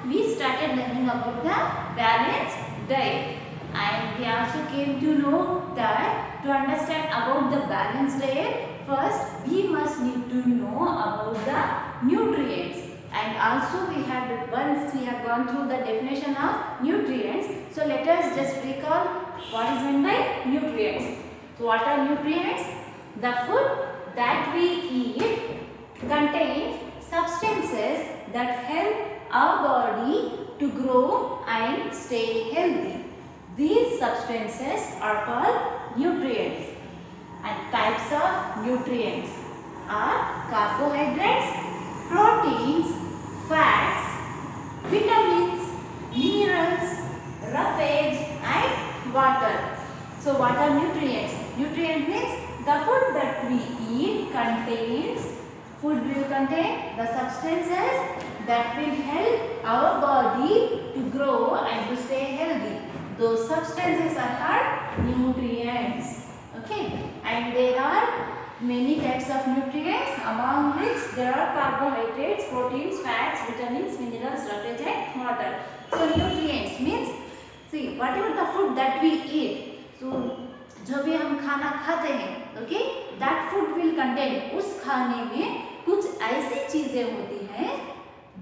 we started learning about the balanced diet. And we also came to know that to understand about the balanced diet, first we must need to know about the nutrients. And also once we have gone through the definition of nutrients, so let us just recall what is meant by nutrients. So what are nutrients? The food that we eat contains substances that help our body to grow and stay healthy. These substances are called nutrients. And types of nutrients are carbohydrates, proteins, fats, vitamins, minerals, roughage and water. So what are nutrients? Nutrient means the food that we eat contains, food will contain the substances that will help our body to grow and to stay healthy. Those substances are called nutrients. Okay, and there are many types of nutrients, among which there are carbohydrates, proteins, fats, vitamins, minerals, roughage and water. So nutrients means, see, whatever the food that we eat, so जो भी हम खाना खाते हैं, okay, that food will contain, उस खाने में कुछ ऐसी चीजें होती हैं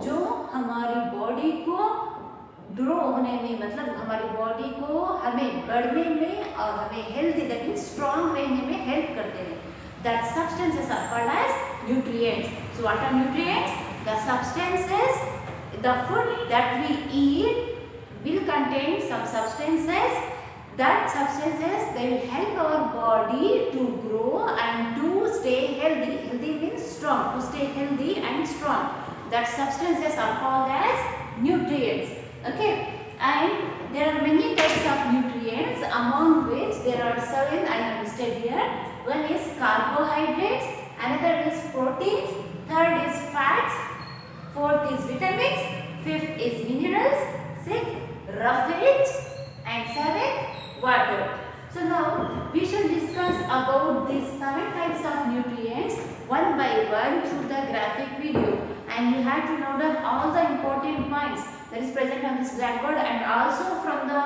जो हमारी बॉडी को ग्रो होने में, मतलब हमारी बॉडी को हमें बढ़ने में और हमें हेल्दी, दैट मीन्स स्ट्रॉन्ग रहने में हेल्प करते हैं. That substances are called as nutrients. So what are nutrients? The substances, the food that we eat will contain some substances. That substances, they will help our body to grow and to stay healthy. Healthy means strong, to stay healthy and strong. That substances are called as nutrients. Okay, and there are many types of nutrients, among which there are 7 I have listed here. One is carbohydrates, another is proteins, third is fats, fourth is vitamins, fifth is minerals, sixth roughage and seventh water. So now we shall discuss about these 7 types of nutrients one by one through the graphic video, and you have to note down all the important points that is present on this blackboard and also from the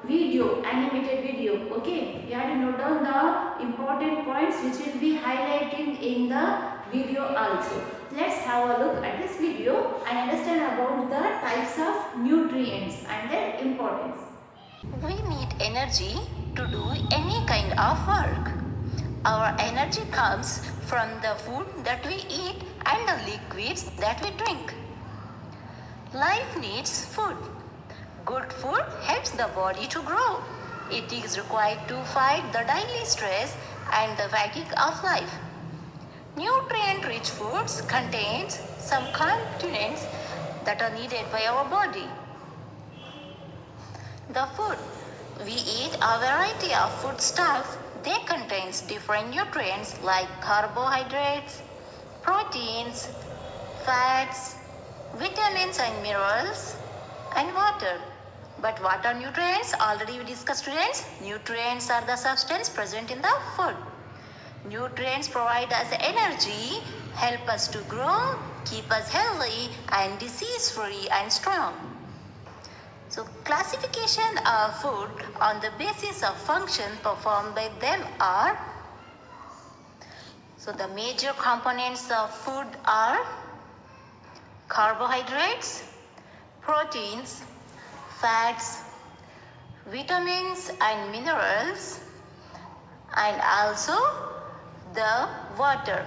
video, animated video. Okay, you have to note down the important points which will be highlighting in the video also. Let's have a look at this video and understand about the types of nutrients and their importance. We need energy to do any kind of work. Our energy comes from the food that we eat and the liquids that we drink. Life needs food. Good food helps the body to grow. It is required to fight the daily stress and the fatigue of life. Nutrient-rich foods contains some components that are needed by our body. The food we eat a variety of foodstuffs. They contains different nutrients like carbohydrates, proteins, fats, vitamins and minerals, and water. But what are nutrients? Already we discussed, students. Nutrients are the substance present in the food. Nutrients provide us energy, help us to grow, keep us healthy and disease-free and strong. So classification of food on the basis of function performed by them are, so the major components of food are carbohydrates, proteins, fats, vitamins and minerals, and also the water.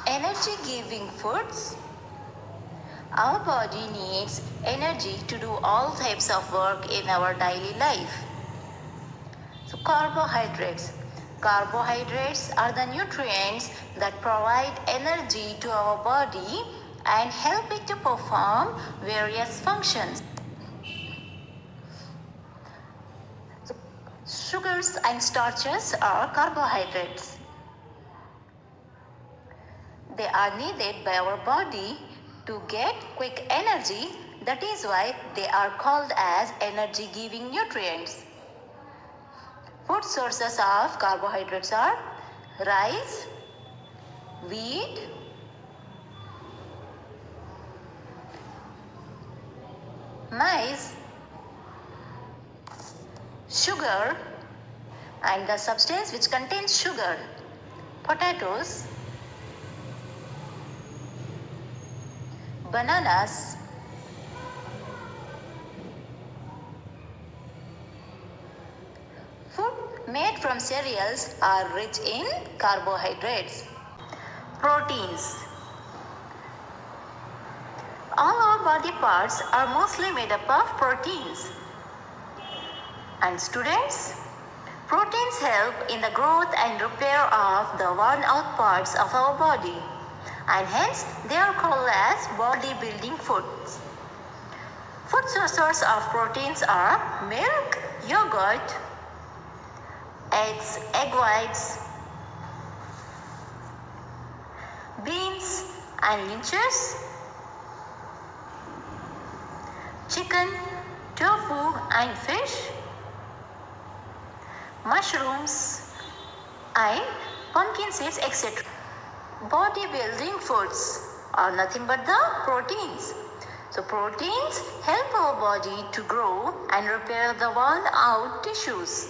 Energy giving foods. Our body needs energy to do all types of work in our daily life. So carbohydrates. Carbohydrates are the nutrients that provide energy to our body and help it to perform various functions. So, sugars and starches are carbohydrates. They are needed by our body to get quick energy. That is why they are called as energy giving nutrients. Food sources of carbohydrates are rice, wheat, maize, sugar, and the substance which contains sugar, potatoes, bananas, food made from cereals are rich in carbohydrates. Proteins. All our body parts are mostly made up of proteins. And students, proteins help in the growth and repair of the worn out parts of our body, and hence they are called as body building foods. Food sources of proteins are milk, yogurt, eggs, egg whites, beans and leeches, chicken, tofu and fish, mushrooms and pumpkin seeds, etc. Bodybuilding foods are nothing but the proteins. So proteins help our body to grow and repair the worn out tissues.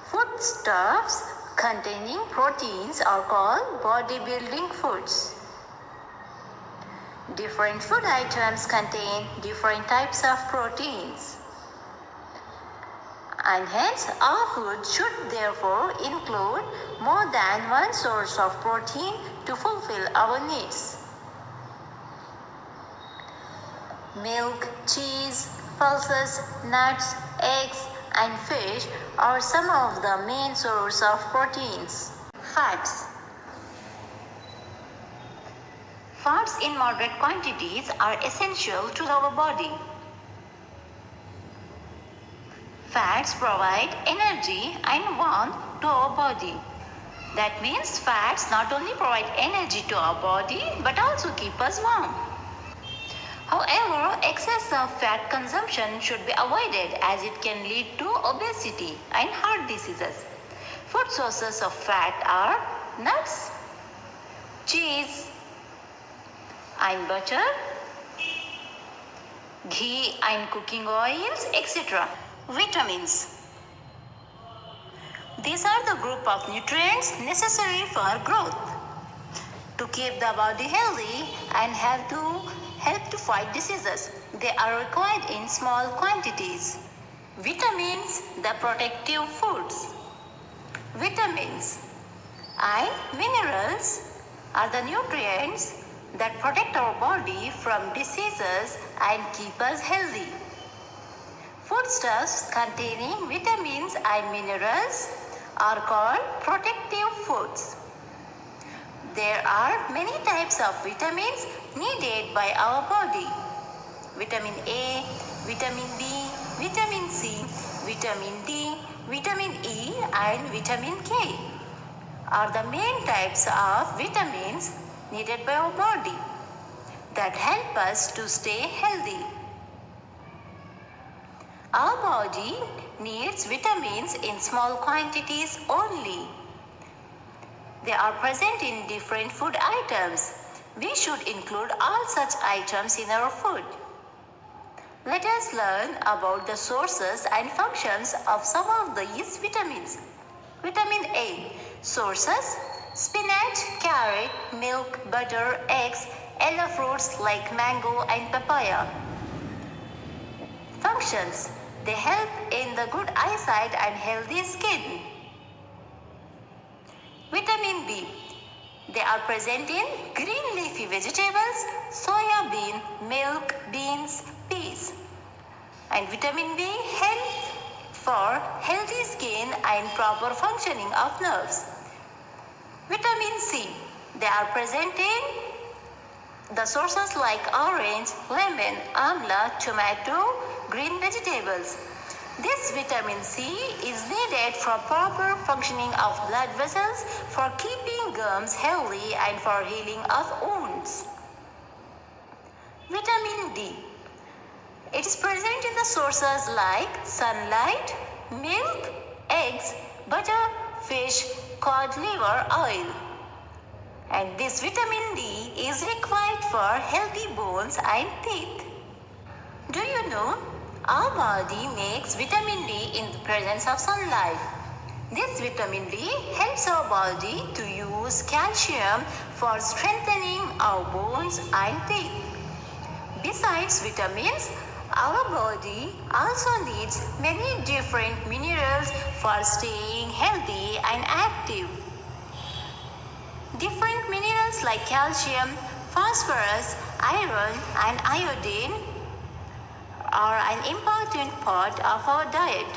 Foodstuffs containing proteins are called bodybuilding foods. Different food items contain different types of proteins, and hence our food should therefore include more than one source of protein to fulfill our needs. Milk, cheese, pulses, nuts, eggs and fish are some of the main sources of proteins. Fats. Fats in moderate quantities are essential to our body. Fats provide energy and warmth to our body. That means fats not only provide energy to our body but also keep us warm. However, excess of fat consumption should be avoided as it can lead to obesity and heart diseases. Food sources of fat are nuts, cheese and butter, ghee and cooking oils, etc. Vitamins. These are the group of nutrients necessary for growth. To keep the body healthy and help to fight diseases, they are required in small quantities. Vitamins, the protective foods. Vitamins and minerals are the nutrients that protect our body from diseases and keep us healthy. Foodstuffs containing vitamins and minerals are called protective foods. There are many types of vitamins needed by our body. Vitamin A, vitamin B, vitamin C, vitamin D, vitamin E and vitamin K are the main types of vitamins needed by our body that help us to stay healthy. Our body needs vitamins in small quantities only. They are present in different food items. We should include all such items in our food. Let us learn about the sources and functions of some of these vitamins. Vitamin A. Sources: spinach, carrot, milk, butter, eggs, yellow fruits like mango and papaya. Functions: they help in the good eyesight and healthy skin. Vitamin B. They are present in green leafy vegetables, soya bean, milk, beans, peas. And vitamin B helps for healthy skin and proper functioning of nerves. Vitamin C. They are present in the sources like orange, lemon, amla, tomato, green vegetables. This vitamin C is needed for proper functioning of blood vessels, for keeping gums healthy and for healing of wounds. Vitamin D. It is present in the sources like sunlight, milk, eggs, butter, fish, cod liver oil. And this vitamin D is required for healthy bones and teeth. Do you know our body makes vitamin D in the presence of sunlight? This vitamin D helps our body to use calcium for strengthening our bones and teeth. Besides vitamins, our body also needs many different minerals for staying healthy and active. Different minerals like calcium, phosphorus, iron, and iodine are an important part of our diet.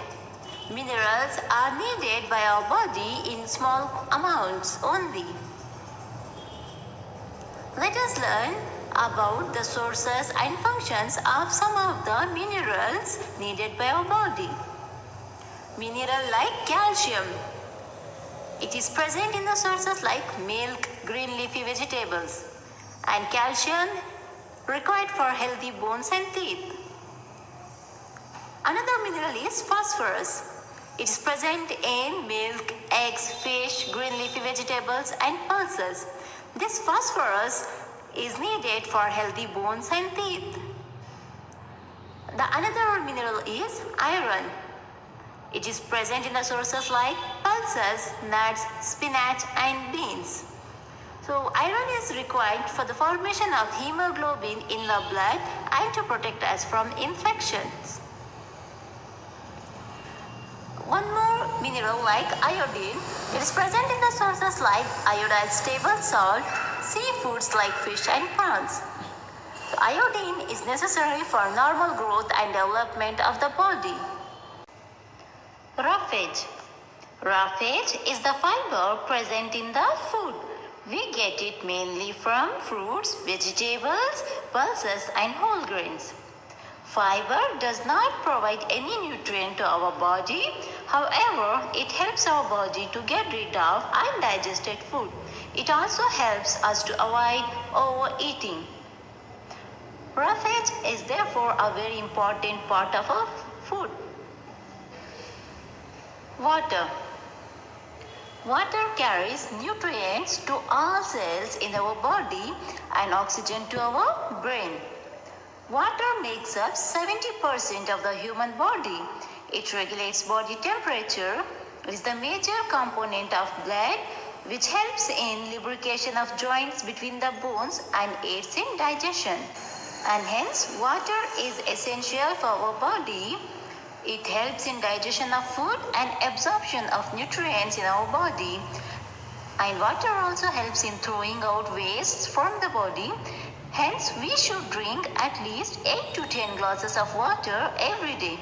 Minerals are needed by our body in small amounts only. Let us learn about the sources and functions of some of the minerals needed by our body. Mineral like calcium. It is present in the sources like milk, green leafy vegetables, and calcium required for healthy bones and teeth. Another mineral is phosphorus. It is present in milk, eggs, fish, green leafy vegetables, and pulses. This phosphorus is needed for healthy bones and teeth. The another mineral is iron. It is present in the sources like pulses, nuts, spinach, and beans. So iron is required for the formation of hemoglobin in the blood and to protect us from infections. One more mineral like iodine, it is present in the sources like iodized table salt, seafoods like fish and prawns. So iodine is necessary for normal growth and development of the body. Roughage. Roughage is the fiber present in the food. We get it mainly from fruits, vegetables, pulses, and whole grains. Fiber does not provide any nutrient to our body. However, it helps our body to get rid of undigested food. It also helps us to avoid overeating. Roughage is therefore a very important part of our food. Water. Water carries nutrients to all cells in our body and oxygen to our brain. Water makes up 70% of the human body. It regulates body temperature. It is the major component of blood which helps in lubrication of joints between the bones and aids in digestion. And hence, water is essential for our body. It helps in digestion of food and absorption of nutrients in our body. And water also helps in throwing out wastes from the body. Hence, we should drink at least 8 to 10 glasses of water every day.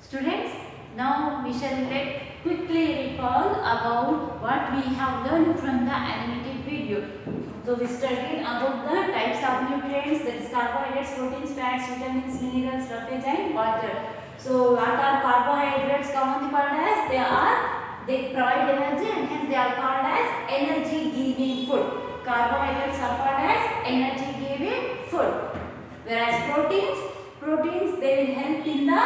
Students, now we shall quickly recall about what we have learned from the animated video. So we studied about the types of nutrients, that is carbohydrates, proteins, fats, vitamins, minerals, roughage and water. So what are carbohydrates commonly called as? They provide energy and hence they are called as energy giving food. Carbohydrates are called as energy giving food. Whereas proteins they will help in the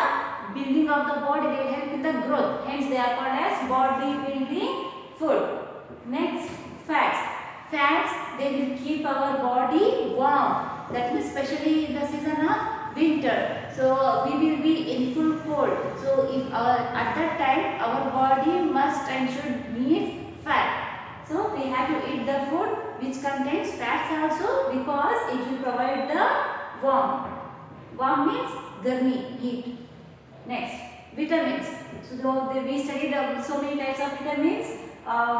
building of the body, they will help in the growth. Hence they are called as body building food. Next, fats they will keep our body warm. That means especially in the season of winter. So we will be in full cold. So if at that time our body must and should need fat. So we have to eat the food which contains fats also because it will provide the warmth. Warm means garmi, heat. Next, vitamins. So we studied so many types of vitamins.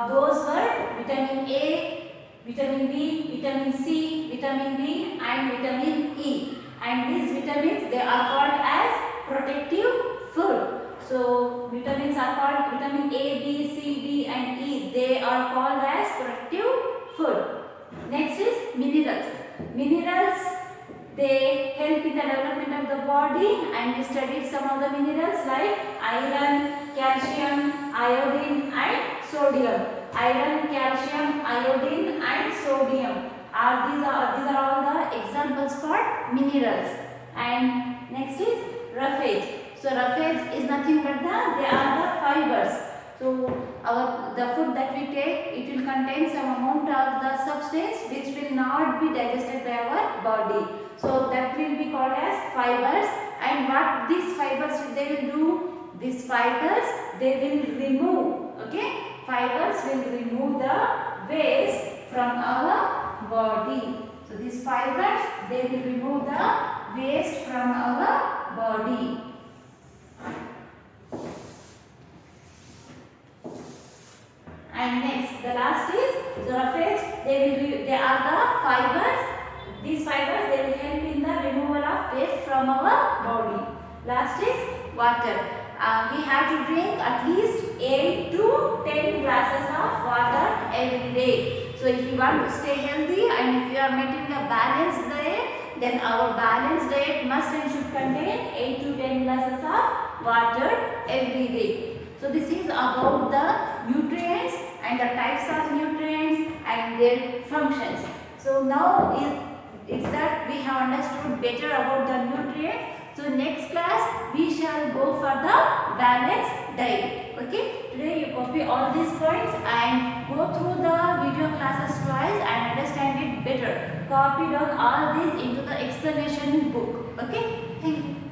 Those were vitamin A, vitamin B, vitamin C, vitamin D and vitamin E. And these vitamins they are called as protective food. So vitamins are called vitamin A, B, C, D and E. They are called as protective food. Next is minerals. Minerals they help in the development of the body and we studied some of the minerals like iron, calcium, iodine and sodium. Iron, calcium, iodine and sodium. These are all the examples for minerals. And next is roughage. So roughage is nothing but they are the fibers. So the food that we take, it will contain some amount of the substance which will not be digested by our body. So that will be called as fibers. And what these fibers they will do? These fibers they will remove. Okay, fibers will remove the waste from our body. So these fibers they will remove the waste from our body. And next, the last is zoophages. They are the fibers. These fibers they will help in the removal of waste from our body. Last is water. We have to drink at least 8 to 10 glasses of water every day. So if you want to stay healthy and if you are maintaining a balanced diet, then our balanced diet must and should contain 8 to 10 glasses of water every day. So this is about the nutrients and the types of nutrients and their functions. So now it's that we have understood better about the nutrients. So next class we shall go for the balanced diet. Okay. Today you copy all these points and go through the video classes twice and understand it better. Copy down all these into the explanation book. Okay. Thank you.